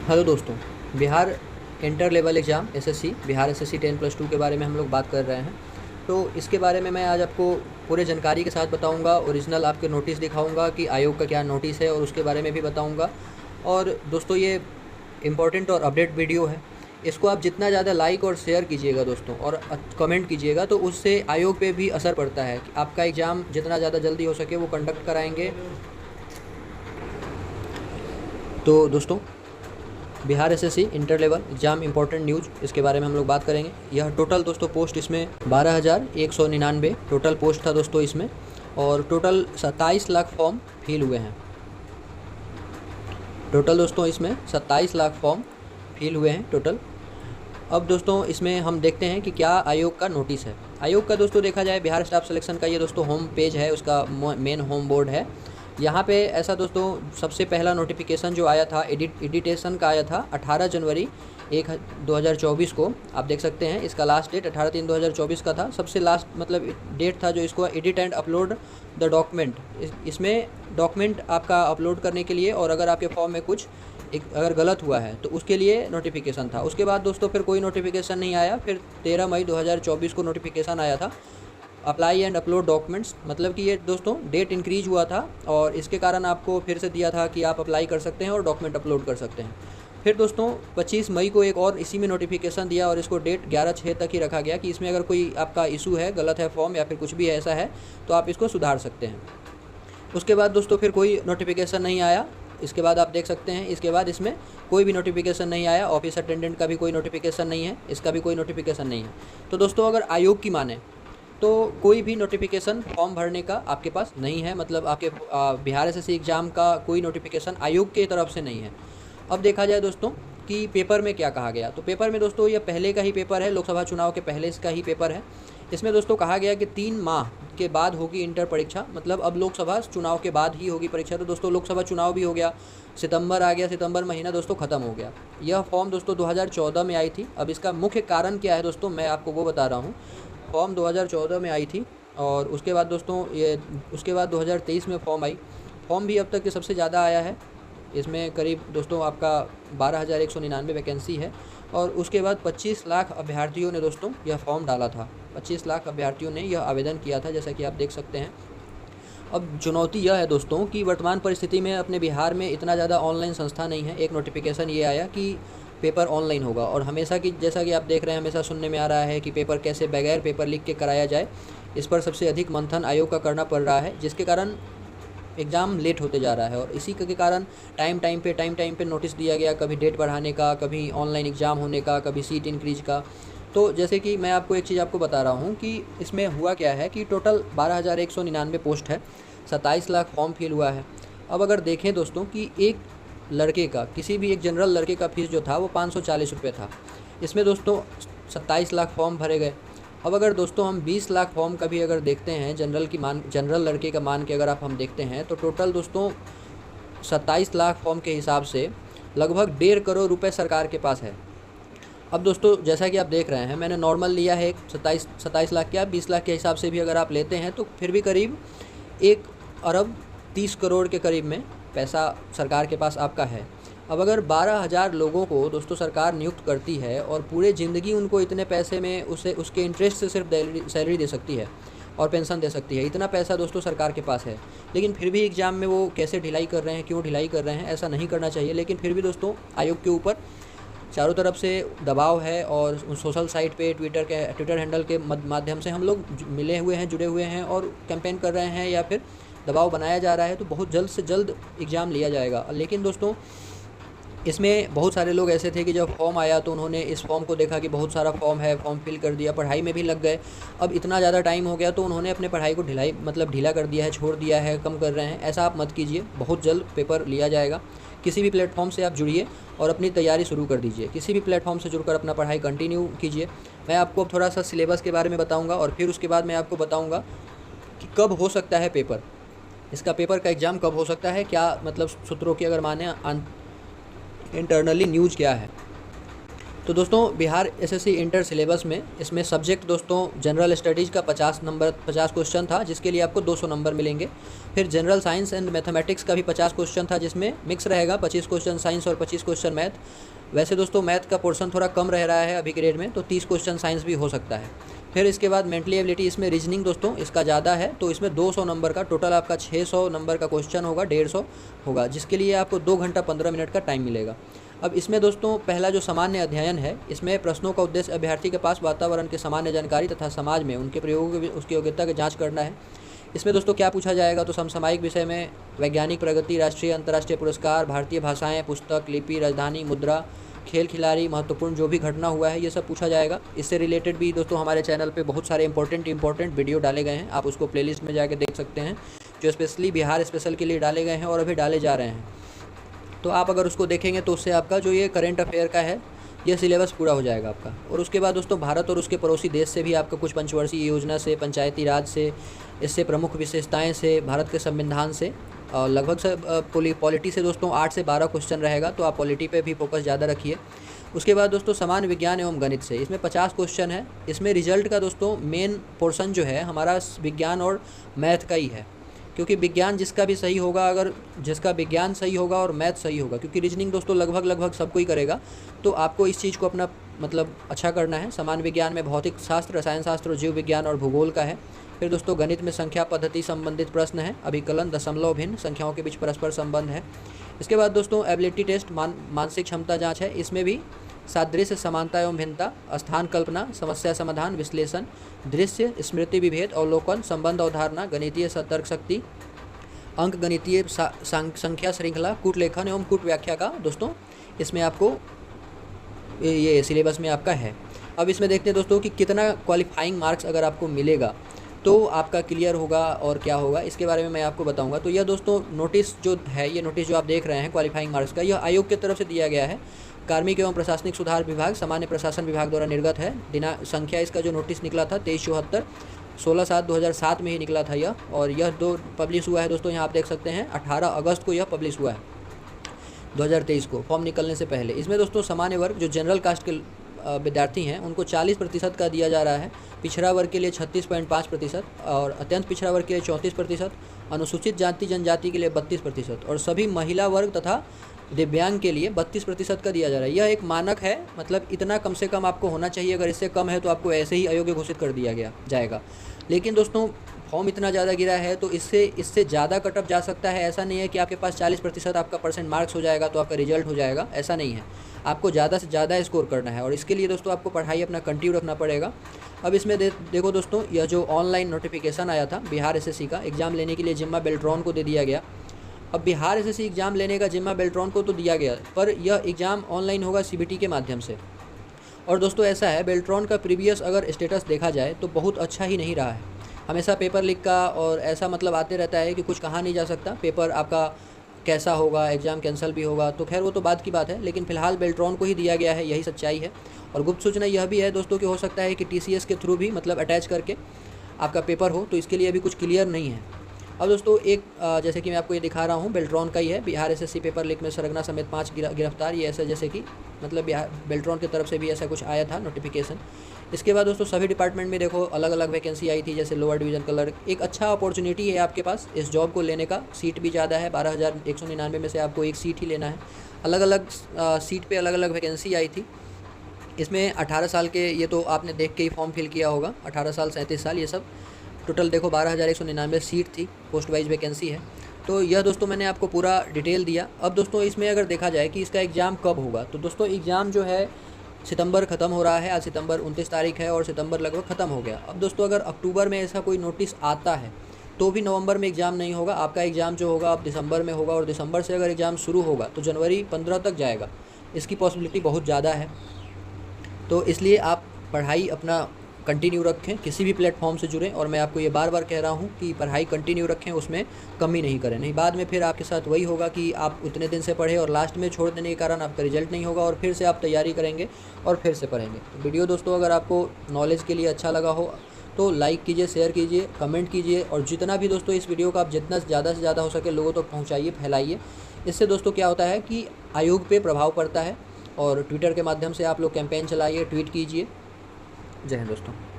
Hello दोस्तों। Bihar inter level exam SSC Bihar SSC 10+2 के बारे में हम लोग बात कर रहे हैं। तो इसके बारे में मैं आज आपको पूरे जानकारी के साथ बताऊंगा। ओरिजिनल आपके नोटिस दिखाऊंगा कि आयोग का क्या नोटिस है और उसके बारे में भी बताऊंगा। और दोस्तों ये इम्पोर्टेंट और अपडेट वीडियो है। इसको आप जितना ज़्यादा लाइक और शेयर कीजिएगा दोस्तों और कमेंट कीजिएगा तो उससे आयोग पे भी असर पड़ता है कि आपका एग्ज़ाम जितना ज़्यादा जल्दी हो सके वो कंडक्ट कराएंगे। तो दोस्तों Bihar SSC inter level exam important news इसके बारे में हम लोग बात करेंगे। यह टोटल दोस्तों पोस्ट इसमें 12,199 टोटल पोस्ट था दोस्तों इसमें, और टोटल 27 लाख फॉर्म फिल हुए हैं। टोटल दोस्तों इसमें 27 लाख फॉर्म फिल हुए हैं टोटल। अब दोस्तों इसमें हम देखते हैं कि क्या आयोग का नोटिस है। आयोग का दोस्तों देखा जाए बिहार स्टाफ सिलेक्शन का ये दोस्तों होम पेज है, उसका मेन होम बोर्ड है। यहाँ पे ऐसा दोस्तों सबसे पहला नोटिफिकेशन जो आया था एडिटेशन का आया था 18 जनवरी 2024 को। आप देख सकते हैं इसका लास्ट डेट 18/3/2024 का था। सबसे लास्ट मतलब डेट था जो इसको edit and upload the document, इसमें डॉक्यूमेंट आपका अपलोड करने के लिए, और अगर आपके फॉर्म में कुछ अगर गलत हुआ है तो उसके लिए नोटिफिकेशन था। उसके बाद दोस्तों फिर कोई नोटिफिकेशन नहीं आया। फिर 13 मई 2024 को नोटिफिकेशन आया था अप्लाई एंड अपलोड डॉक्यूमेंट्स, मतलब कि ये दोस्तों डेट इंक्रीज हुआ था और इसके कारण आपको फिर से दिया था कि आप अप्लाई कर सकते हैं और डॉक्यूमेंट अपलोड कर सकते हैं। फिर दोस्तों 25 मई को एक और इसी में नोटिफिकेशन दिया और इसको डेट 11/6 तक ही रखा गया कि इसमें अगर कोई आपका इशू है, गलत है फॉर्म या फिर कुछ भी ऐसा है तो आप इसको सुधार सकते हैं। उसके बाद दोस्तों फिर कोई नोटिफिकेशन नहीं आया। इसके बाद आप देख सकते हैं इसके बाद इसमें कोई भी नोटिफिकेशन नहीं आया। ऑफिस अटेंडेंट का भी कोई नोटिफिकेशन नहीं है, इसका भी कोई नोटिफिकेशन नहीं है। तो दोस्तों अगर आयोग की माने तो कोई भी नोटिफिकेशन फॉर्म भरने का आपके पास नहीं है, मतलब आपके बिहार एसएससी एग्ज़ाम का कोई नोटिफिकेशन आयोग की तरफ से नहीं है। अब देखा जाए दोस्तों कि पेपर में क्या कहा गया, तो पेपर में दोस्तों ये पहले का ही पेपर है, लोकसभा चुनाव के पहले इसका ही पेपर है। इसमें दोस्तों कहा गया कि 3 माह के बाद होगी इंटर परीक्षा, मतलब अब लोकसभा चुनाव के बाद ही होगी परीक्षा। तो दोस्तों लोकसभा चुनाव भी हो गया, सितंबर आ गया, सितंबर महीना दोस्तों ख़त्म हो गया। यह फॉर्म दोस्तों 2014 में आई थी। अब इसका मुख्य कारण क्या है दोस्तों, मैं आपको वो बता रहा हूँ। फॉर्म 2014 में आई थी और उसके बाद दोस्तों ये उसके बाद 2023 में फॉर्म आई। फॉर्म भी अब तक के सबसे ज़्यादा आया है। इसमें करीब दोस्तों आपका 12,199 वैकेंसी है और उसके बाद 25 लाख अभ्यर्थियों ने दोस्तों यह फॉर्म डाला था। 25 लाख अभ्यर्थियों ने यह आवेदन किया था, जैसा कि आप देख सकते हैं। अब चुनौती यह है दोस्तों कि वर्तमान परिस्थिति में अपने बिहार में इतना ज़्यादा ऑनलाइन संस्था नहीं है। एक नोटिफिकेशन ये आया कि पेपर ऑनलाइन होगा, और हमेशा की जैसा कि आप देख रहे हैं हमेशा सुनने में आ रहा है कि पेपर कैसे बगैर पेपर लीक के कराया जाए। इस पर सबसे अधिक मंथन आयोग का करना पड़ रहा है, जिसके कारण एग्ज़ाम लेट होते जा रहा है। और इसी के कारण टाइम पे नोटिस दिया गया, कभी डेट बढ़ाने का, कभी ऑनलाइन एग्ज़ाम होने का, कभी सीट इंक्रीज का। तो जैसे कि मैं आपको एक चीज़ आपको बता रहा हूँ कि इसमें हुआ क्या है कि टोटल 12,199 पोस्ट है, 27 लाख फॉर्म फिल हुआ है। अब अगर देखें दोस्तों कि एक लड़के का, किसी भी एक जनरल लड़के का फ़ीस जो था वो 540 रुपये था। इसमें दोस्तों 27 लाख फॉर्म भरे गए। अब अगर दोस्तों हम 20 लाख फॉर्म का भी अगर देखते हैं जनरल लड़के का मान के अगर आप हम देखते हैं तो टोटल दोस्तों 27 लाख फॉर्म के हिसाब से लगभग 1.5 करोड़ रुपए सरकार के पास है। अब दोस्तों जैसा कि आप देख रहे हैं मैंने नॉर्मल लिया है 27 लाख क्या 20 लाख के हिसाब से भी अगर आप लेते हैं तो फिर भी करीब 1 अरब 30 करोड़ के करीब में पैसा सरकार के पास आपका है। अब अगर 12,000 लोगों को दोस्तों सरकार नियुक्त करती है और पूरे ज़िंदगी उनको इतने पैसे में उसके इंटरेस्ट से सिर्फ सैलरी दे सकती है और पेंशन दे सकती है, इतना पैसा दोस्तों सरकार के पास है, लेकिन फिर भी एग्ज़ाम में वो कैसे ढिलाई कर रहे हैं, क्यों ढिलाई कर रहे हैं, ऐसा नहीं करना चाहिए। लेकिन फिर भी दोस्तों आयोग के ऊपर चारों तरफ से दबाव है और सोशल साइट पे ट्विटर हैंडल के माध्यम से हम लोग मिले हुए हैं, जुड़े हुए हैं और कैंपेन कर रहे हैं या फिर दबाव बनाया जा रहा है। तो बहुत जल्द से जल्द एग्ज़ाम लिया जाएगा। लेकिन दोस्तों इसमें बहुत सारे लोग ऐसे थे कि जब फॉर्म आया तो उन्होंने इस फॉर्म को देखा कि बहुत सारा फॉर्म है, फॉर्म फिल कर दिया, पढ़ाई में भी लग गए। अब इतना ज़्यादा टाइम हो गया तो उन्होंने अपने पढ़ाई को ढीला कर दिया है, छोड़ दिया है, कम कर रहे हैं। ऐसा आप मत कीजिए, बहुत जल्द पेपर लिया जाएगा। किसी भी प्लेटफॉर्म से आप जुड़िए और अपनी तैयारी शुरू कर दीजिए। किसी भी प्लेटफॉर्म से जुड़कर अपना पढ़ाई कंटिन्यू कीजिए। मैं आपको अब थोड़ा सा सिलेबस के बारे में बताऊँगा और फिर उसके बाद मैं आपको बताऊँगा कि कब हो सकता है पेपर, इसका पेपर का एग्ज़ाम कब हो सकता है, क्या मतलब सूत्रों की अगर माने इंटरनली न्यूज़ क्या है। तो दोस्तों बिहार एसएससी इंटर सिलेबस में इसमें सब्जेक्ट दोस्तों जनरल स्टडीज़ का 50 क्वेश्चन था, जिसके लिए आपको 200 नंबर मिलेंगे। फिर जनरल साइंस एंड मैथमेटिक्स का भी 50 क्वेश्चन था, जिसमें मिक्स रहेगा, 25 क्वेश्चन साइंस और 25 क्वेश्चन मैथ। वैसे दोस्तों मैथ का पोर्शन थोड़ा कम रह रहा है अभी ग्रेड में, तो 30 क्वेश्चन साइंस भी हो सकता है। फिर इसके बाद मेंटली एबिलिटी, इसमें रीजनिंग दोस्तों इसका ज़्यादा है, तो इसमें 200 नंबर का टोटल आपका 600 नंबर का क्वेश्चन होगा, 150 होगा, जिसके लिए आपको 2 घंटा 15 मिनट का टाइम मिलेगा। अब इसमें दोस्तों पहला जो सामान्य अध्ययन है, इसमें प्रश्नों का उद्देश्य अभ्यर्थी के पास वातावरण के सामान्य जानकारी तथा समाज में उनके प्रयोग उसकी योग्यता की जाँच करना है। इसमें दोस्तों क्या पूछा जाएगा, तो समसामयिक विषय में वैज्ञानिक प्रगति, राष्ट्रीय अंतर्राष्ट्रीय पुरस्कार, भारतीय भाषाएँ, पुस्तक, लिपि, राजधानी, मुद्रा, खेल खिलाड़ी, महत्वपूर्ण जो भी घटना हुआ है, ये सब पूछा जाएगा। इससे रिलेटेड भी दोस्तों हमारे चैनल पे बहुत सारे इंपॉर्टेंट वीडियो डाले गए हैं, आप उसको प्लेलिस्ट में जाके देख सकते हैं, जो स्पेशली बिहार स्पेशल के लिए डाले गए हैं और अभी डाले जा रहे हैं। तो आप अगर उसको देखेंगे तो उससे आपका जो ये करंट अफेयर का है, ये सिलेबस पूरा हो जाएगा आपका। और उसके बाद दोस्तों भारत और उसके पड़ोसी देश से भी आपका कुछ पंचवर्षीय योजना से, पंचायती राज से, इससे प्रमुख विशेषताएँ से, भारत के संविधान से, और लगभग से पॉलिटी से दोस्तों 8 से 12 क्वेश्चन रहेगा, तो आप पॉलिटी पे भी फोकस ज़्यादा रखिए। उसके बाद दोस्तों सामान्य विज्ञान एवं गणित से, इसमें 50 क्वेश्चन है। इसमें रिजल्ट का दोस्तों मेन पोर्शन जो है हमारा विज्ञान और मैथ का ही है, क्योंकि विज्ञान जिसका भी सही होगा, अगर जिसका विज्ञान सही होगा और मैथ सही होगा, क्योंकि रीजनिंग दोस्तों लगभग सबको ही करेगा, तो आपको इस चीज़ को अपना मतलब अच्छा करना है। सामान्य विज्ञान में भौतिक शास्त्र, रसायन शास्त्र और जीव विज्ञान और भूगोल का है। फिर दोस्तों गणित में संख्या पद्धति संबंधित प्रश्न है, अभिकलन, दशमलव, भिन्न संख्याओं के बीच परस्पर संबंध है। इसके बाद दोस्तों एबिलिटी टेस्ट, मानसिक क्षमता जाँच है, इसमें भी सादृश्य, समानता एवं भिन्नता, स्थान कल्पना, समस्या समाधान, विश्लेषण, दृश्य, स्मृति विभेद, अवलोकन, संबंध अवधारणा, गणितीय तर्क शक्ति, अंक गणितीय संख्या श्रृंखला, कूट लेखन एवं कूट व्याख्या का दोस्तों इसमें आपको ये सिलेबस में आपका है। अब इसमें देखते हैं दोस्तों कि कितना क्वालिफाइंग मार्क्स अगर आपको मिलेगा तो आपका क्लियर होगा और क्या होगा, इसके बारे में मैं आपको बताऊंगा। तो यह दोस्तों नोटिस जो है, ये नोटिस जो आप देख रहे हैं क्वालिफाइंग मार्क्स का, यह आयोग की तरफ से दिया गया है। कार्मिक एवं प्रशासनिक सुधार विभाग, सामान्य प्रशासन विभाग द्वारा निर्गत है। दिनांक संख्या इसका जो नोटिस निकला था 2374, 16/7/2007 में ही निकला था यह, और यह पब्लिश हुआ है दोस्तों, यहाँ आप देख सकते हैं 18 अगस्त को यह पब्लिश हुआ है 2023 को, फॉर्म निकलने से पहले। इसमें दोस्तों सामान्य वर्ग जो जनरल कास्ट के विद्यार्थी हैं उनको 40% का दिया जा रहा है, पिछड़ा वर्ग के लिए 36.5% और अत्यंत पिछड़ा वर्ग के लिए 34%, अनुसूचित जाति जनजाति के लिए 32% और सभी महिला वर्ग तथा दिव्यांग के लिए 32% का दिया जा रहा है। यह एक मानक है, मतलब इतना कम से कम आपको होना चाहिए, अगर इससे कम है तो आपको ऐसे ही अयोग्य घोषित कर दिया जाएगा। लेकिन दोस्तों फॉर्म इतना ज़्यादा गिरा है तो इससे ज़्यादा कटअप जा सकता है। ऐसा नहीं है कि आपके पास 40% आपका परसेंट मार्क्स हो जाएगा तो आपका रिजल्ट हो जाएगा, ऐसा नहीं है। आपको ज़्यादा से ज़्यादा स्कोर करना है और इसके लिए दोस्तों आपको पढ़ाई अपना कंटिन्यू रखना पड़ेगा। अब इसमें देखो दोस्तों, यह जो ऑनलाइन नोटिफिकेशन आया था बिहार एसएससी का, एग्ज़ाम लेने के लिए जिम्मा बेल्ट्रॉन को दे दिया गया। अब बिहार एसएससी एग्ज़ाम लेने का जिम्मा बेल्ट्रॉन को तो दिया गया, पर यह एग्ज़ाम ऑनलाइन होगा सीबीटी के माध्यम से। और दोस्तों ऐसा है, बेल्ट्रॉन का प्रीवियस अगर स्टेटस देखा जाए तो बहुत अच्छा ही नहीं रहा है, हमेशा पेपर लीक का और ऐसा मतलब आते रहता है कि कुछ कहा नहीं जा सकता, पेपर आपका कैसा होगा, एग्ज़ाम कैंसिल भी होगा, तो खैर वो तो बाद की बात है। लेकिन फ़िलहाल बेल्ट्रॉन को ही दिया गया है, यही सच्चाई है। और गुप्त सूचना यह भी है दोस्तों कि हो सकता है कि टीसीएस के थ्रू भी मतलब अटैच करके आपका पेपर हो, तो इसके लिए अभी कुछ क्लियर नहीं है। अब दोस्तों एक जैसे कि मैं आपको ये दिखा रहा हूँ, बेल्ट्रॉन का ही है, बिहार एसएससी पेपर लीक में सरगना समेत 5 गिरफ्तार, ये ऐसा जैसे कि मतलब बिहार बेल्ट्रॉन की तरफ से भी ऐसा कुछ आया था नोटिफिकेशन। इसके बाद दोस्तों सभी डिपार्टमेंट में देखो अलग अलग वैकेंसी आई थी, जैसे लोअर डिवीज़न क्लर्क, एक अच्छा अपॉर्चुनिटी है आपके पास इस जॉब को लेने का, सीट भी ज़्यादा है, 12,199 में से आपको एक सीट ही लेना है। अलग अलग सीट पे अलग अलग वैकेंसी आई थी। इसमें 18 साल के, ये तो आपने देख के ही फॉर्म फिल किया होगा, 18 साल 37 साल ये सब टोटल देखो 12,199 सीट थी, पोस्ट वाइज वैकेंसी है। तो यह दोस्तों मैंने आपको पूरा डिटेल दिया। अब दोस्तों इसमें अगर देखा जाए कि इसका एग्ज़ाम कब होगा, तो दोस्तों एग्ज़ाम जो है सितंबर ख़त्म हो रहा है, आज सितंबर 29 तारीख है और सितंबर लगभग ख़त्म हो गया। अब दोस्तों अगर अक्टूबर में ऐसा कोई नोटिस आता है तो भी नवंबर में एग्ज़ाम नहीं होगा, आपका एग्ज़ाम जो होगा अब दिसंबर में होगा, और दिसंबर से अगर एग्ज़ाम शुरू होगा तो जनवरी 15 तक जाएगा, इसकी पॉसिबिलिटी बहुत ज़्यादा है। तो इसलिए आप पढ़ाई अपना कंटिन्यू रखें, किसी भी प्लेटफॉर्म से जुड़ें, और मैं आपको ये बार बार कह रहा हूँ कि पढ़ाई कंटिन्यू रखें, उसमें कमी नहीं करें, नहीं बाद में फिर आपके साथ वही होगा कि आप उतने दिन से पढ़े और लास्ट में छोड़ देने के कारण आपका रिजल्ट नहीं होगा और फिर से आप तैयारी करेंगे और फिर से पढ़ेंगे। तो वीडियो दोस्तों अगर आपको नॉलेज के लिए अच्छा लगा हो तो लाइक कीजिए, शेयर कीजिए, कमेंट कीजिए, और जितना भी दोस्तों इस वीडियो को आप जितना ज़्यादा से ज़्यादा हो सके लोगों तक पहुँचाइए, फैलाइए। इससे दोस्तों क्या होता है कि आयोग पे प्रभाव पड़ता है, और ट्विटर के माध्यम से आप लोग कैंपेन चलाइए, ट्वीट कीजिए। जय हिंद दोस्तों।